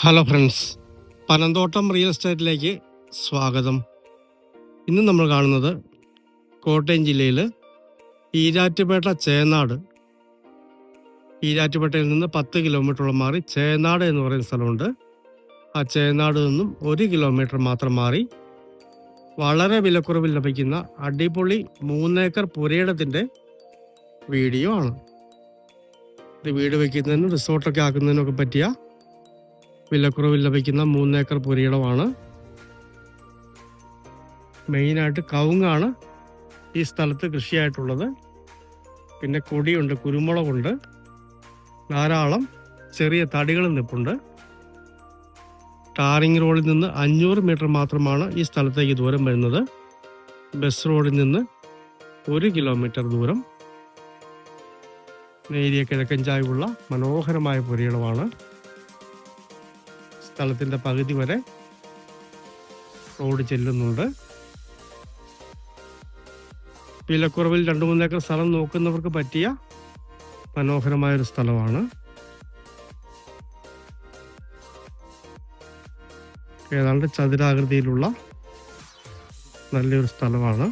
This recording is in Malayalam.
ഹലോ ഫ്രണ്ട്സ്, പനന്തോട്ടം റിയൽ എസ്റ്റേറ്റിലേക്ക് സ്വാഗതം. ഇന്ന് നമ്മൾ കാണുന്നത് കോട്ടയം ജില്ലയിൽ ഈരാറ്റുപേട്ട ചേന്നാട്. ഈരാറ്റുപേട്ടയിൽ നിന്ന് 10 കിലോമീറ്ററോളം മാറി ചേന്നാട് എന്ന് പറയുന്ന സ്ഥലമുണ്ട്. ആ ചേന്നാട് നിന്നും 1 കിലോമീറ്റർ മാത്രം മാറി വളരെ വിലക്കുറവിൽ ലഭിക്കുന്ന അടിപൊളി 3 ഏക്കർ പുരയിടത്തിൻ്റെ വീഡിയോ ആണ്. ഇത് വീട് വയ്ക്കുന്നതിനും റിസോർട്ടൊക്കെ ആക്കുന്നതിനൊക്കെ പറ്റിയ വിലക്കുറവിൽ ലഭിക്കുന്ന 3 ഏക്കർ പുരയിടമാണ്. മെയിനായിട്ട് കവുങ്ങാണ് ഈ സ്ഥലത്ത് കൃഷിയായിട്ടുള്ളത്. പിന്നെ കൊടിയുണ്ട്, കുരുമുളകുണ്ട്, ധാരാളം ചെറിയ തടികളും നിൽപ്പുണ്ട്. ടാറിംഗ് റോഡിൽ നിന്ന് 500 മീറ്റർ മാത്രമാണ് ഈ സ്ഥലത്തേക്ക് ദൂരം വരുന്നത്. ബസ് റോഡിൽ നിന്ന് 1 കിലോമീറ്റർ ദൂരം. നേരിയ കിഴക്കൻ ചായ്വുള്ള മനോഹരമായ പുരയിടമാണ്. സ്ഥലത്തിൻ്റെ പകുതി വരെ റോഡ് ചെല്ലുന്നുണ്ട്. വിലക്കുറവിൽ 2-3 ഏക്കർ സ്ഥലം നോക്കുന്നവർക്ക് പറ്റിയ മനോഹരമായൊരു സ്ഥലമാണ്. ഏതാണ്ട് ചതുരാകൃതിയിലുള്ള നല്ലൊരു സ്ഥലമാണ്.